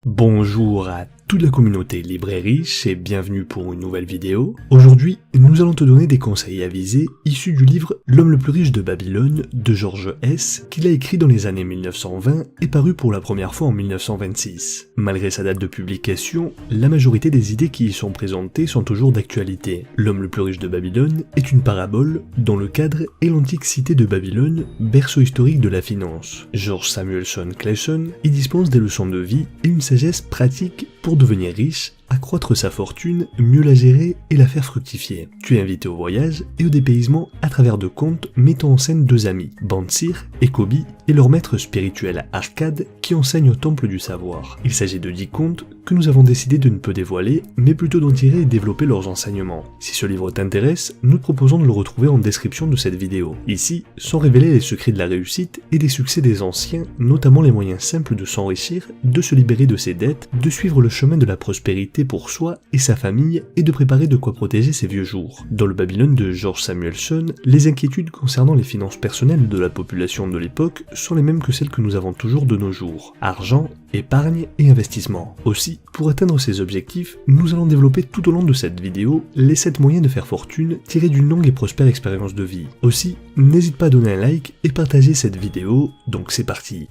Bonjour à toute la communauté libre et riche et bienvenue pour une nouvelle vidéo. Aujourd'hui, nous allons te donner des conseils avisés issus du livre L'homme le plus riche de Babylone de George S. qu'il a écrit dans les années 1920 et paru pour la première fois en 1926. Malgré sa date de publication, la majorité des idées qui y sont présentées sont toujours d'actualité. L'homme le plus riche de Babylone est une parabole dont le cadre est l'antique cité de Babylone, berceau historique de la finance. George Samuelson Clayson y dispense des leçons de vie et une sagesse pratique pour devenir riche, accroître sa fortune, mieux la gérer et la faire fructifier. Tu es invité au voyage et au dépaysement à travers de contes mettant en scène deux amis, Bansir et Kobe, et leur maître spirituel Arkad qui enseigne au temple du savoir. Il s'agit de 10 contes que nous avons décidé de ne peu dévoiler, mais plutôt d'en tirer et développer leurs enseignements. Si ce livre t'intéresse, nous te proposons de le retrouver en description de cette vidéo. Ici sont révélés les secrets de la réussite et des succès des anciens, notamment les moyens simples de s'enrichir, de se libérer de ses dettes, de suivre le chemin de la prospérité pour soi et sa famille et de préparer de quoi protéger ses vieux jours. Dans le Babylone de George Samuelson, les inquiétudes concernant les finances personnelles de la population de l'époque sont les mêmes que celles que nous avons toujours de nos jours. Argent, épargne et investissement. Aussi, pour atteindre ces objectifs, nous allons développer tout au long de cette vidéo les 7 moyens de faire fortune tirés d'une longue et prospère expérience de vie. Aussi, n'hésite pas à donner un like et partager cette vidéo, donc c'est parti.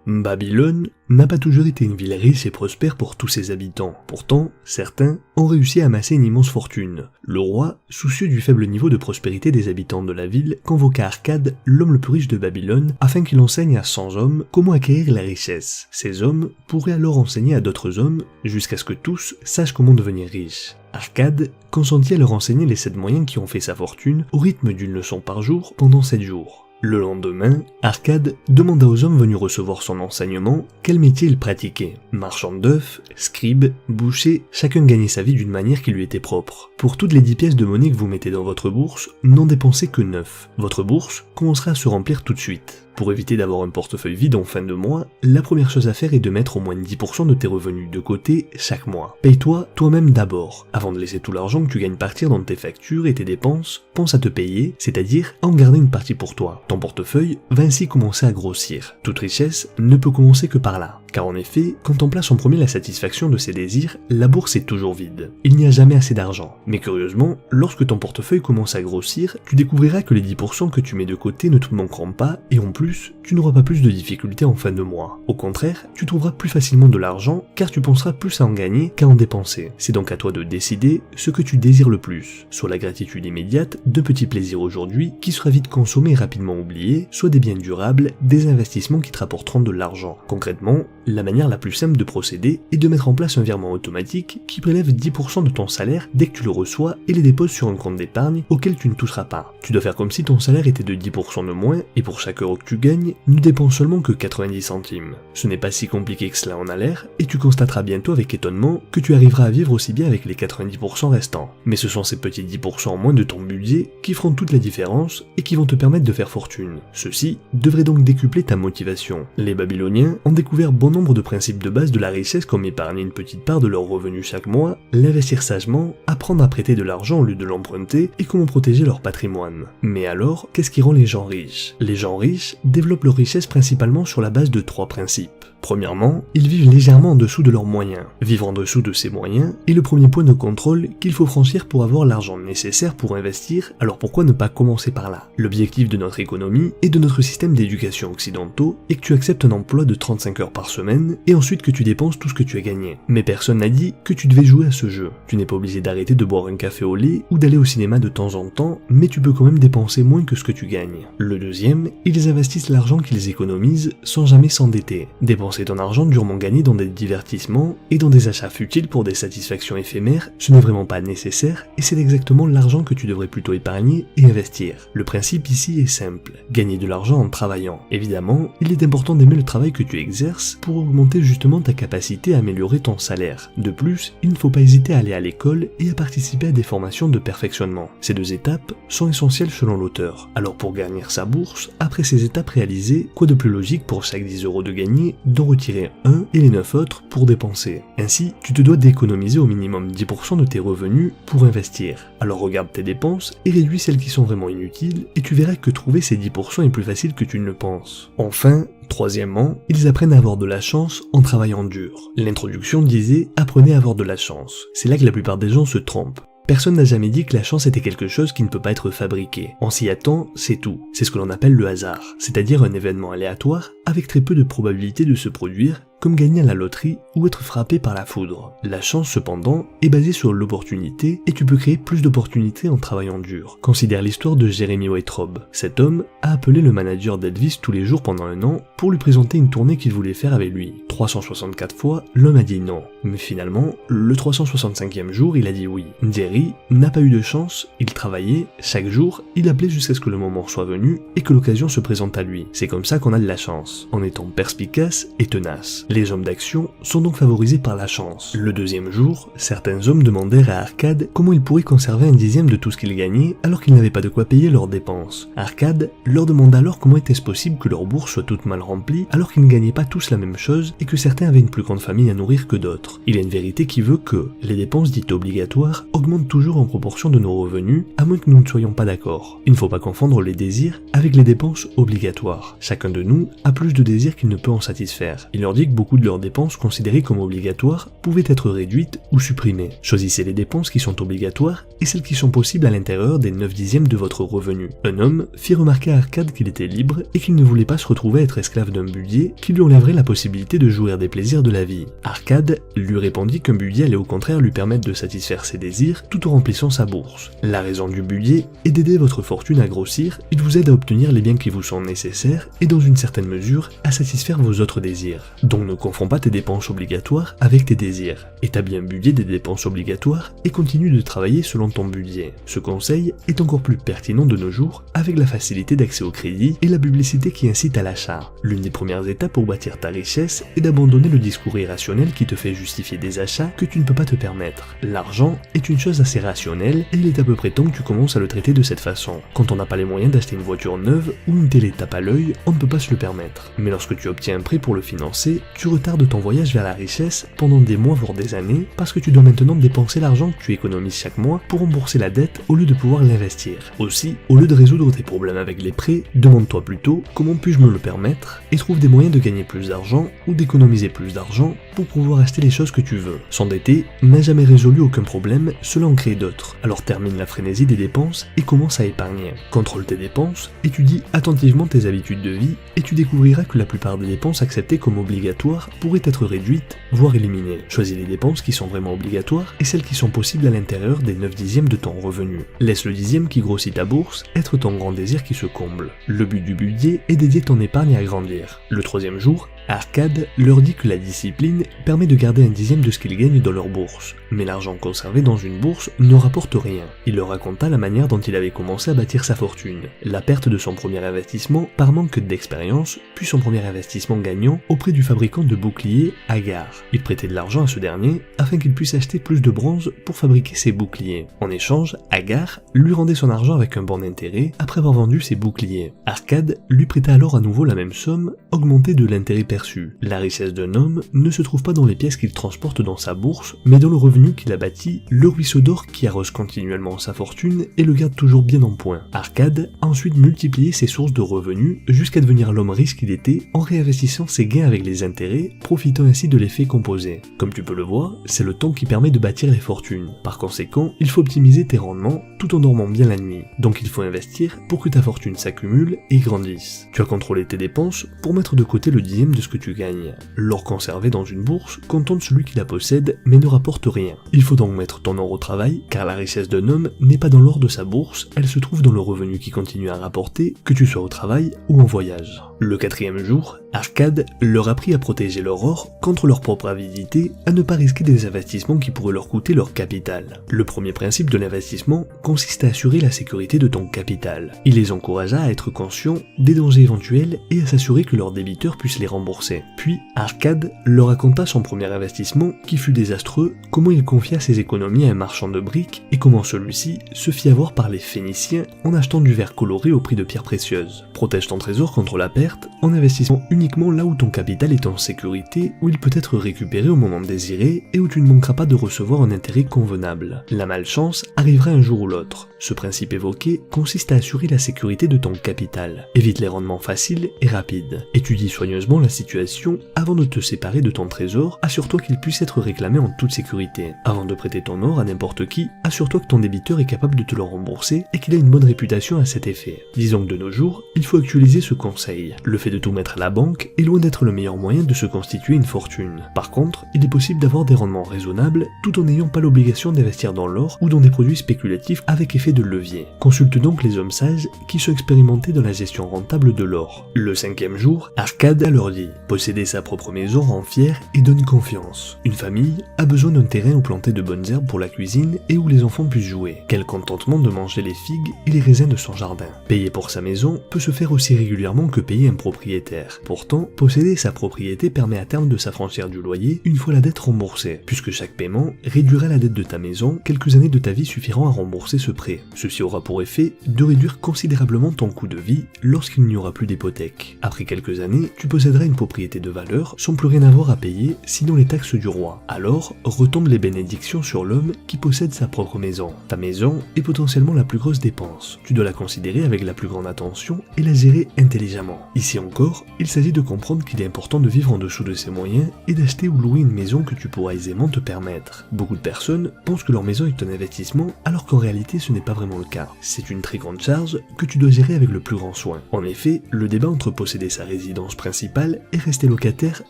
Babylone n'a pas toujours été une ville riche et prospère pour tous ses habitants. Pourtant, certains ont réussi à amasser une immense fortune. Le roi, soucieux du faible niveau de prospérité des habitants de la ville, convoqua Arkad, l'homme le plus riche de Babylone, afin qu'il enseigne à 100 hommes comment acquérir la richesse. Ces hommes pourraient alors enseigner à d'autres hommes, jusqu'à ce que tous sachent comment devenir riches. Arkad consentit à leur enseigner les 7 moyens qui ont fait sa fortune, au rythme d'une leçon par jour pendant 7 jours. Le lendemain, Arkad demanda aux hommes venus recevoir son enseignement quel métier ils pratiquaient. Marchand d'œufs, scribe, boucher, chacun gagnait sa vie d'une manière qui lui était propre. Pour toutes les 10 pièces de monnaie que vous mettez dans votre bourse, n'en dépensez que 9. Votre bourse commencera à se remplir tout de suite. Pour éviter d'avoir un portefeuille vide en fin de mois, la première chose à faire est de mettre au moins 10% de tes revenus de côté chaque mois. Paye-toi toi-même d'abord. Avant de laisser tout l'argent que tu gagnes partir dans tes factures et tes dépenses, pense à te payer, c'est-à-dire à en garder une partie pour toi. Ton portefeuille va ainsi commencer à grossir. Toute richesse ne peut commencer que par là. Car en effet, quand on place en premier la satisfaction de ses désirs, la bourse est toujours vide. Il n'y a jamais assez d'argent. Mais curieusement, lorsque ton portefeuille commence à grossir, tu découvriras que les 10% que tu mets de côté ne te manqueront pas et en plus, tu n'auras pas plus de difficultés en fin de mois. Au contraire, tu trouveras plus facilement de l'argent car tu penseras plus à en gagner qu'à en dépenser. C'est donc à toi de décider ce que tu désires le plus. Soit la gratitude immédiate, de petits plaisirs aujourd'hui qui sera vite consommé et rapidement oublié, soit des biens durables, des investissements qui te rapporteront de l'argent. Concrètement, la manière la plus simple de procéder est de mettre en place un virement automatique qui prélève 10% de ton salaire dès que tu le reçois et les dépose sur un compte d'épargne auquel tu ne toucheras pas. Tu dois faire comme si ton salaire était de 10% de moins et pour chaque euro que tu gagnes, ne dépense seulement que 90 centimes. Ce n'est pas si compliqué que cela en a l'air et tu constateras bientôt avec étonnement que tu arriveras à vivre aussi bien avec les 90% restants. Mais ce sont ces petits 10% en moins de ton budget qui feront toute la différence et qui vont te permettre de faire fortune. Ceci devrait donc décupler ta motivation. Les Babyloniens ont découvert bon nombre de principes de base de la richesse comme épargner une petite part de leurs revenus chaque mois, l'investir sagement, apprendre à prêter de l'argent au lieu de l'emprunter et comment protéger leur patrimoine. Mais alors, qu'est-ce qui rend les gens riches? Les gens riches développent leur richesse principalement sur la base de 3 principes. Premièrement, ils vivent légèrement en dessous de leurs moyens. Vivre en dessous de ses moyens est le premier point de contrôle qu'il faut franchir pour avoir l'argent nécessaire pour investir, alors pourquoi ne pas commencer par là? L'objectif de notre économie et de notre système d'éducation occidentaux est que tu acceptes un emploi de 35 heures par semaine et ensuite que tu dépenses tout ce que tu as gagné. Mais personne n'a dit que tu devais jouer à ce jeu. Tu n'es pas obligé d'arrêter de boire un café au lait ou d'aller au cinéma de temps en temps, mais tu peux quand même dépenser moins que ce que tu gagnes. Le deuxième, ils investissent l'argent qu'ils économisent sans jamais s'endetter. Dépenser ton argent durement gagné dans des divertissements et dans des achats futiles pour des satisfactions éphémères, ce n'est vraiment pas nécessaire et c'est exactement l'argent que tu devrais plutôt épargner et investir. Le principe ici est simple, gagner de l'argent en travaillant. Évidemment, il est important d'aimer le travail que tu exerces pour pour augmenter justement ta capacité à améliorer ton salaire. De plus, il ne faut pas hésiter à aller à l'école et à participer à des formations de perfectionnement. Ces 2 étapes sont essentielles selon l'auteur. Alors pour gagner sa bourse, après ces étapes réalisées, quoi de plus logique pour chaque 10 € de gagné d'en retirer 1 et les 9 autres pour dépenser. Ainsi, tu te dois d'économiser au minimum 10% de tes revenus pour investir. Alors regarde tes dépenses et réduis celles qui sont vraiment inutiles et tu verras que trouver ces 10% est plus facile que tu ne le penses. Enfin, troisièmement, ils apprennent à avoir de la chance en travaillant dur. L'introduction disait « apprenez à avoir de la chance ». C'est là que la plupart des gens se trompent. Personne n'a jamais dit que la chance était quelque chose qui ne peut pas être fabriqué. On s'y attend, c'est tout. C'est ce que l'on appelle le hasard, c'est-à-dire un événement aléatoire avec très peu de probabilité de se produire, comme gagner à la loterie ou être frappé par la foudre. La chance cependant est basée sur l'opportunité et tu peux créer plus d'opportunités en travaillant dur. Considère l'histoire de Jeremy Weintraub. Cet homme a appelé le manager d'Elvis tous les jours pendant 1 an pour lui présenter une tournée qu'il voulait faire avec lui. 364 fois, l'homme a dit non. Mais finalement, le 365e jour, il a dit oui. Jerry n'a pas eu de chance, il travaillait, chaque jour, il appelait jusqu'à ce que le moment soit venu et que l'occasion se présente à lui. C'est comme ça qu'on a de la chance, en étant perspicace et tenace. Les hommes d'action sont donc favorisés par la chance. Le 2e jour, certains hommes demandèrent à Arcade comment ils pourraient conserver 1/10 de tout ce qu'ils gagnaient alors qu'ils n'avaient pas de quoi payer leurs dépenses. Arcade leur demanda alors comment était-ce possible que leur bourse soit toute mal remplie alors qu'ils ne gagnaient pas tous la même chose et que certains avaient une plus grande famille à nourrir que d'autres. Il y a une vérité qui veut que les dépenses dites obligatoires augmentent toujours en proportion de nos revenus, à moins que nous ne soyons pas d'accord. Il ne faut pas confondre les désirs avec les dépenses obligatoires. Chacun de nous a plus de désirs qu'il ne peut en satisfaire. Il leur dit que beaucoup de leurs dépenses considérées comme obligatoires pouvaient être réduites ou supprimées. Choisissez les dépenses qui sont obligatoires et celles qui sont possibles à l'intérieur des 9/10 de votre revenu. Un homme fit remarquer à Arcade qu'il était libre et qu'il ne voulait pas se retrouver à être esclave d'un budget qui lui enlèverait la possibilité de jouir des plaisirs de la vie. Arcade lui répondit qu'un budget allait au contraire lui permettre de satisfaire ses désirs tout en remplissant sa bourse. La raison du budget est d'aider votre fortune à grossir, il vous aide à obtenir les biens qui vous sont nécessaires et dans une certaine mesure à satisfaire vos autres désirs. Donc ne confonds pas tes dépenses obligatoires avec tes désirs. Établis un budget des dépenses obligatoires et continue de travailler selon ton budget. Ce conseil est encore plus pertinent de nos jours avec la facilité d'accès au crédit et la publicité qui incite à l'achat. L'une des premières étapes pour bâtir ta richesse est d'abandonner le discours irrationnel qui te fait justifier des achats que tu ne peux pas te permettre. L'argent est une chose assez rationnelle et il est à peu près temps que tu commences à le traiter de cette façon. Quand on n'a pas les moyens d'acheter une voiture neuve ou une télé tape à l'œil, on ne peut pas se le permettre. Mais lorsque tu obtiens un prêt pour le financer, tu retardes ton voyage vers la richesse pendant des mois voire des années parce que tu dois maintenant dépenser l'argent que tu économises chaque mois pour rembourser la dette au lieu de pouvoir l'investir. Aussi, au lieu de résoudre tes problèmes avec les prêts, demande-toi plutôt comment puis-je me le permettre et trouve des moyens de gagner plus d'argent ou d'économiser plus d'argent pour pouvoir acheter les choses que tu veux. S'endetter n'a jamais résolu aucun problème, cela en crée d'autres. Alors termine la frénésie des dépenses et commence à épargner. Contrôle tes dépenses, étudie attentivement tes habitudes de vie et tu découvriras que la plupart des dépenses acceptées comme obligatoires pourraient être réduites, voire éliminées. Choisis les dépenses qui sont vraiment obligatoires et celles qui sont possibles à l'intérieur des 9/10 de ton revenu. Laisse le 10e qui grossit ta bourse être ton grand désir qui se comble. Le but du budget est d'aider ton épargne à grandir. Le 3e jour, Arcade leur dit que la discipline permet de garder 1/10 de ce qu'ils gagnent dans leur bourse, mais l'argent conservé dans une bourse ne rapporte rien. Il leur raconta la manière dont il avait commencé à bâtir sa fortune, la perte de son premier investissement par manque d'expérience, puis son premier investissement gagnant auprès du fabricant de boucliers Agar. Il prêtait de l'argent à ce dernier afin qu'il puisse acheter plus de bronze pour fabriquer ses boucliers. En échange, Agar lui rendait son argent avec un bon d'intérêt après avoir vendu ses boucliers. Arcade lui prêta alors à nouveau la même somme, augmentée de l'intérêt perçu. La richesse d'un homme ne se trouve pas dans les pièces qu'il transporte dans sa bourse, mais dans le revenu qu'il a bâti, le ruisseau d'or qui arrose continuellement sa fortune et le garde toujours bien en point. Arcade a ensuite multiplié ses sources de revenus jusqu'à devenir l'homme riche qu'il était en réinvestissant ses gains avec les intérêts, profitant ainsi de l'effet composé. Comme tu peux le voir, c'est le temps qui permet de bâtir les fortunes. Par conséquent, il faut optimiser tes rendements tout en dormant bien la nuit. Donc il faut investir pour que ta fortune s'accumule et grandisse. Tu as contrôlé tes dépenses pour mettre de côté le 10e de ce que tu gagnes. L'or conservé dans une bourse contente celui qui la possède mais ne rapporte rien. Il faut donc mettre ton or au travail car la richesse d'un homme n'est pas dans l'or de sa bourse, elle se trouve dans le revenu qui continue à rapporter que tu sois au travail ou en voyage. Le 4e jour, Arcade leur apprit à protéger leur or contre leur propre avidité, à ne pas risquer des investissements qui pourraient leur coûter leur capital. Le premier principe de l'investissement consiste à assurer la sécurité de ton capital. Il les encouragea à être conscients des dangers éventuels et à s'assurer que leurs débiteurs puissent les rembourser rembourser. Puis Arcade leur raconta son premier investissement qui fut désastreux, comment il confia ses économies à un marchand de briques et comment celui-ci se fit avoir par les Phéniciens en achetant du verre coloré au prix de pierres précieuses. Protège ton trésor contre la perte en investissant uniquement là où ton capital est en sécurité, où il peut être récupéré au moment désiré et où tu ne manqueras pas de recevoir un intérêt convenable. La malchance arrivera un jour ou l'autre. Ce principe évoqué consiste à assurer la sécurité de ton capital. Évite les rendements faciles et rapides. Étudie soigneusement la situation avant de te séparer de ton trésor, assure-toi qu'il puisse être réclamé en toute sécurité. Avant de prêter ton or à n'importe qui, assure-toi que ton débiteur est capable de te le rembourser et qu'il a une bonne réputation à cet effet. Disons que de nos jours, il faut actualiser ce conseil. Le fait de tout mettre à la banque est loin d'être le meilleur moyen de se constituer une fortune. Par contre, il est possible d'avoir des rendements raisonnables tout en n'ayant pas l'obligation d'investir dans l'or ou dans des produits spéculatifs avec effet de levier. Consulte donc les hommes sages qui sont expérimentés dans la gestion rentable de l'or. Le 5e jour, Arcade leur dit « Posséder sa propre maison rend fier et donne confiance. Une famille a besoin d'un terrain où planter de bonnes herbes pour la cuisine et où les enfants puissent jouer. Quel contentement de manger les figues et les raisins de son jardin. Payer pour sa maison peut se faire aussi régulièrement que payer un propriétaire. Pourtant, posséder sa propriété permet à terme de s'affranchir du loyer une fois la dette remboursée, puisque chaque paiement réduira la dette de ta maison, quelques années de ta vie suffiront à rembourser ce prêt. Ceci aura pour effet de réduire considérablement ton coût de vie lorsqu'il n'y aura plus d'hypothèque. Après quelques années, tu posséderas une propriété de valeur sans plus rien avoir à payer sinon les taxes du roi. Alors, retombent les bénédictions sur l'homme qui possède sa propre maison. Ta maison est potentiellement la plus grosse dépense. Tu dois la considérer avec la plus grande attention et la gérer intelligemment. Ici encore, il s'agit de comprendre qu'il est important de vivre en dessous de ses moyens et d'acheter ou louer une maison que tu pourras aisément te permettre. Beaucoup de personnes pensent que leur maison est un investissement alors qu'en réalité ce n'est pas vraiment le cas. C'est une très grande charge que tu dois gérer avec le plus grand soin. En effet, le débat entre posséder sa résidence principale et rester locataire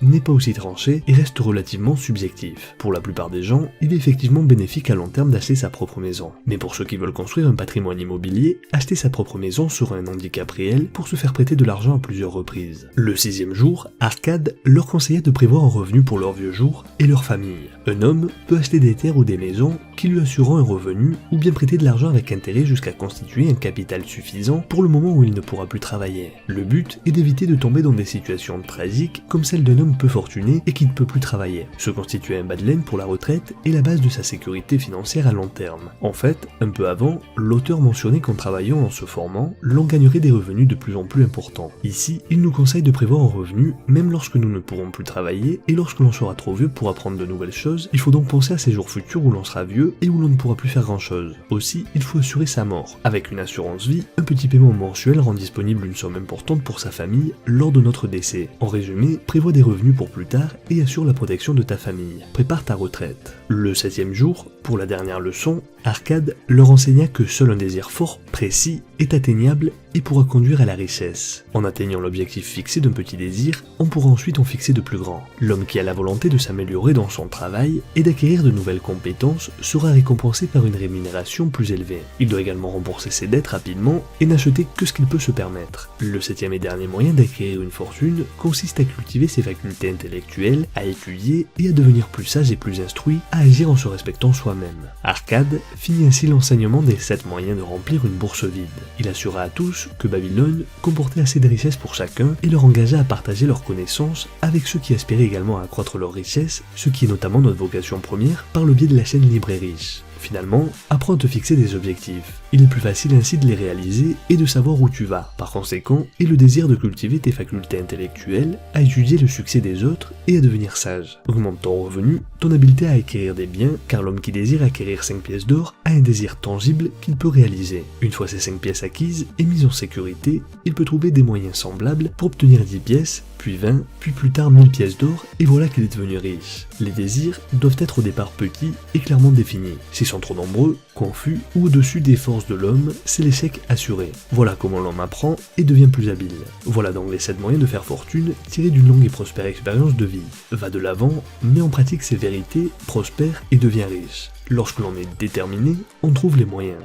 n'est pas aussi tranché et reste relativement subjectif. Pour la plupart des gens, il est effectivement bénéfique à long terme d'acheter sa propre maison. Mais pour ceux qui veulent construire un patrimoine immobilier, acheter sa propre maison sera un handicap réel pour se faire prêter de l'argent à plusieurs reprises. Le 6e jour, Arcade leur conseilla de prévoir un revenu pour leurs vieux jours et leur famille. Un homme peut acheter des terres ou des maisons qui lui assureront un revenu ou bien prêter de l'argent avec intérêt jusqu'à constituer un capital suffisant pour le moment où il ne pourra plus travailler. Le but est d'éviter de tomber dans des situations tragiques comme celle d'un homme peu fortuné et qui ne peut plus travailler. Se constituer un bas de laine pour la retraite est la base de sa sécurité financière à long terme. En fait, un peu avant, l'auteur mentionnait qu'en travaillant en se formant, l'on gagnerait des revenus de plus en plus importants. Ici, il nous conseille de prévoir un revenu même lorsque nous ne pourrons plus travailler et lorsque l'on sera trop vieux pour apprendre de nouvelles choses. Il faut donc penser à ces jours futurs où l'on sera vieux et où l'on ne pourra plus faire grand chose. Aussi, il faut assurer sa mort. Avec une assurance vie, un petit paiement mensuel rend disponible une somme importante pour sa famille lors de notre décès. En résumé, prévois des revenus pour plus tard et assure la protection de ta famille. Prépare ta retraite. Le 7e jour, pour la dernière leçon, Arcade leur enseigna que seul un désir fort, précis, est atteignable et pourra conduire à la richesse. En atteignant l'objectif fixé d'un petit désir, on pourra ensuite en fixer de plus grands. L'homme qui a la volonté de s'améliorer dans son travail et d'acquérir de nouvelles compétences sera récompensé par une rémunération plus élevée. Il doit également rembourser ses dettes rapidement et n'acheter que ce qu'il peut se permettre. Le 7e et dernier moyen d'acquérir une fortune consiste à cultiver ses facultés intellectuelles, à étudier et à devenir plus sage et plus instruit, à agir en se respectant soi-même. Arcade finit ainsi l'enseignement des 7 moyens de remplir une bourse vide. Il assura à tous que Babylone comportait assez de richesses pour chacun et leur engagea à partager leurs connaissances avec ceux qui aspiraient également à accroître leurs richesses, ce qui est notamment notre vocation première par le biais de la chaîne Libre et Riche. Finalement, apprends à te fixer des objectifs. Il est plus facile ainsi de les réaliser et de savoir où tu vas. Par conséquent, aie le désir de cultiver tes facultés intellectuelles, à étudier le succès des autres et à devenir sage. Augmente ton revenu, ton habileté à acquérir des biens, car l'homme qui désire acquérir 5 pièces d'or a un désir tangible qu'il peut réaliser. Une fois ces 5 pièces acquises et mises en sécurité, il peut trouver des moyens semblables pour obtenir 10 pièces, puis 20, puis plus tard 1000 pièces d'or, et voilà qu'il est devenu riche. Les désirs doivent être au départ petits et clairement définis. S'ils sont trop nombreux, confus ou au-dessus des forces de l'homme, c'est l'échec assuré. Voilà comment l'homme apprend et devient plus habile. Voilà donc les 7 moyens de faire fortune tirés d'une longue et prospère expérience de vie. Va de l'avant, mets en pratique ces vérités, prospère et deviens riche. Lorsque l'on est déterminé, on trouve les moyens.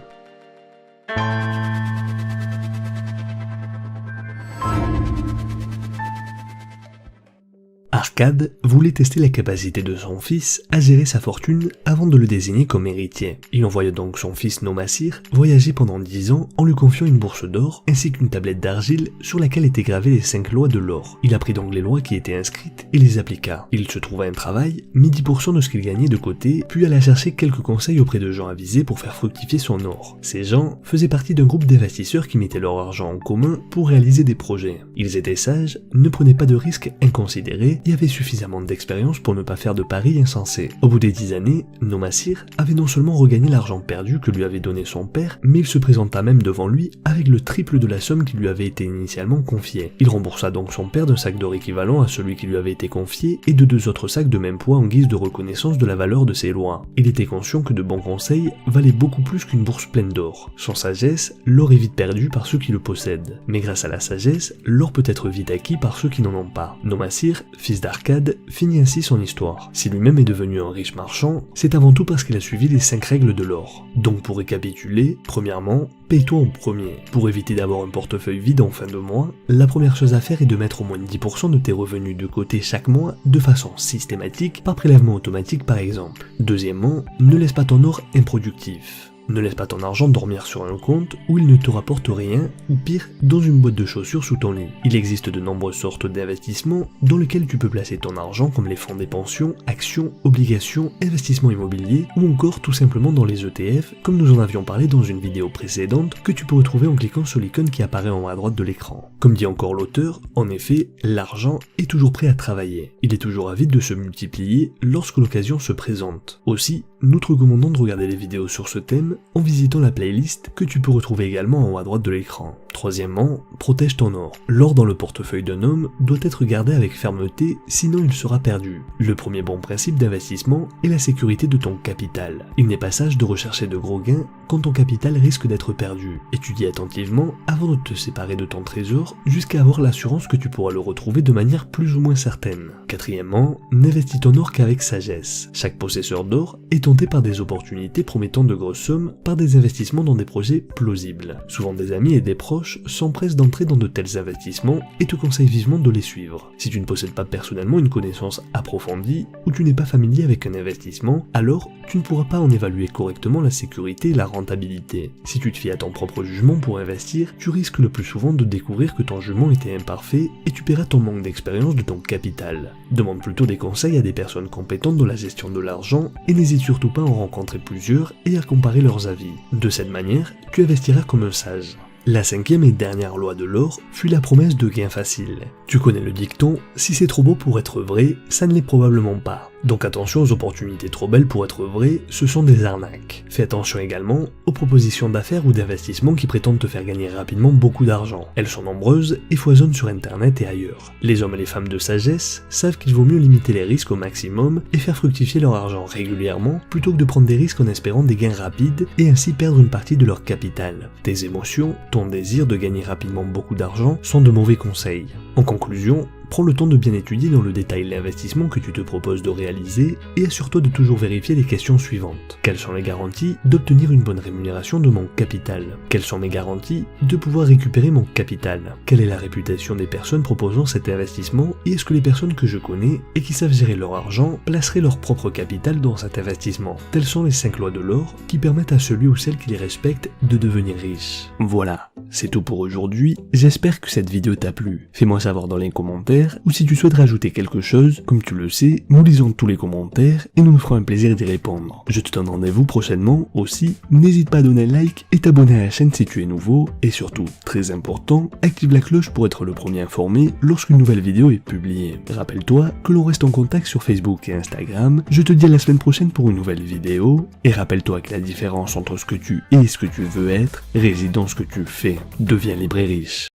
Arkad voulait tester la capacité de son fils à gérer sa fortune avant de le désigner comme héritier. Il envoya donc son fils Nomassir voyager pendant 10 ans en lui confiant une bourse d'or ainsi qu'une tablette d'argile sur laquelle étaient gravées les 5 lois de l'or. Il apprit donc les lois qui étaient inscrites et les appliqua. Il se trouva un travail, mit 10% de ce qu'il gagnait de côté, puis alla chercher quelques conseils auprès de gens avisés pour faire fructifier son or. Ces gens faisaient partie d'un groupe d'investisseurs qui mettaient leur argent en commun pour réaliser des projets. Ils étaient sages, ne prenaient pas de risques inconsidérés et avaient suffisamment d'expérience pour ne pas faire de paris insensés. Au bout des 10 années, Nomassir avait non seulement regagné l'argent perdu que lui avait donné son père, mais il se présenta même devant lui avec le triple de la somme qui lui avait été initialement confiée. Il remboursa donc son père d'un sac d'or équivalent à celui qui lui avait été confié et de 2 autres sacs de même poids en guise de reconnaissance de la valeur de ses lois. Il était conscient que de bons conseils valaient beaucoup plus qu'une bourse pleine d'or. Sans sagesse, l'or est vite perdu par ceux qui le possèdent. Mais grâce à la sagesse, l'or peut être vite acquis par ceux qui n'en ont pas. Nomassir, fils d'Arkad, finit ainsi son histoire. Si lui-même est devenu un riche marchand, c'est avant tout parce qu'il a suivi les 5 règles de l'or. Donc pour récapituler, premièrement, paye-toi en premier. Pour éviter d'avoir un portefeuille vide en fin de mois, la première chose à faire est de mettre au moins 10% de tes revenus de côté chaque mois de façon systématique, par prélèvement automatique par exemple. Deuxièmement, ne laisse pas ton or improductif. Ne laisse pas ton argent dormir sur un compte où il ne te rapporte rien, ou pire, dans une boîte de chaussures sous ton lit. Il existe de nombreuses sortes d'investissements dans lesquels tu peux placer ton argent comme les fonds des pensions, actions, obligations, investissements immobiliers ou encore tout simplement dans les ETF comme nous en avions parlé dans une vidéo précédente que tu peux retrouver en cliquant sur l'icône qui apparaît en haut à droite de l'écran. Comme dit encore l'auteur, en effet, l'argent est toujours prêt à travailler. Il est toujours avide de se multiplier lorsque l'occasion se présente. Aussi, nous te recommandons de regarder les vidéos sur ce thème en visitant la playlist que tu peux retrouver également en haut à droite de l'écran. Troisièmement, protège ton or. L'or dans le portefeuille d'un homme doit être gardé avec fermeté, sinon il sera perdu. Le premier bon principe d'investissement est la sécurité de ton capital. Il n'est pas sage de rechercher de gros gains quand ton capital risque d'être perdu. Étudie attentivement avant de te séparer de ton trésor jusqu'à avoir l'assurance que tu pourras le retrouver de manière plus ou moins certaine. Quatrièmement, n'investis ton or qu'avec sagesse. Chaque possesseur d'or est tenté par des opportunités promettant de grosses sommes par des investissements dans des projets plausibles. Souvent des amis et des proches s'empressent d'entrer dans de tels investissements et te conseillent vivement de les suivre. Si tu ne possèdes pas personnellement une connaissance approfondie ou tu n'es pas familier avec un investissement, alors tu ne pourras pas en évaluer correctement la sécurité et la rentabilité. Si tu te fies à ton propre jugement pour investir, tu risques le plus souvent de découvrir que ton jugement était imparfait et tu paieras ton manque d'expérience de ton capital. Demande plutôt des conseils à des personnes compétentes dans la gestion de l'argent et n'hésite surtout pas à en rencontrer plusieurs et à comparer leurs avis. De cette manière, tu investiras comme un sage. La 5e et dernière loi de l'or fut la promesse de gains faciles. Tu connais le dicton, si c'est trop beau pour être vrai, ça ne l'est probablement pas. Donc attention aux opportunités trop belles pour être vraies, ce sont des arnaques. Fais attention également aux propositions d'affaires ou d'investissement qui prétendent te faire gagner rapidement beaucoup d'argent. Elles sont nombreuses et foisonnent sur internet et ailleurs. Les hommes et les femmes de sagesse savent qu'il vaut mieux limiter les risques au maximum et faire fructifier leur argent régulièrement plutôt que de prendre des risques en espérant des gains rapides et ainsi perdre une partie de leur capital. Tes émotions, ton désir de gagner rapidement beaucoup d'argent sont de mauvais conseils. En conclusion, prends le temps de bien étudier dans le détail l'investissement que tu te proposes de réaliser et assure-toi de toujours vérifier les questions suivantes. Quelles sont les garanties d'obtenir une bonne rémunération de mon capital? Quelles sont mes garanties de pouvoir récupérer mon capital? Quelle est la réputation des personnes proposant cet investissement et est-ce que les personnes que je connais et qui savent gérer leur argent placeraient leur propre capital dans cet investissement? Telles sont les 5 lois de l'or qui permettent à celui ou celle qui les respecte de devenir riche. Voilà, c'est tout pour aujourd'hui, j'espère que cette vidéo t'a plu. Fais-moi savoir dans les commentaires ou si tu souhaites rajouter quelque chose, comme tu le sais, nous lisons tous les commentaires et nous nous ferons un plaisir d'y répondre. Je te donne rendez-vous prochainement aussi, n'hésite pas à donner un like et t'abonner à la chaîne si tu es nouveau et surtout, très important, active la cloche pour être le premier informé lorsqu'une nouvelle vidéo est publiée. Rappelle-toi que l'on reste en contact sur Facebook et Instagram, je te dis à la semaine prochaine pour une nouvelle vidéo et rappelle-toi que la différence entre ce que tu es et ce que tu veux être réside dans ce que tu fais. Deviens libre et riche.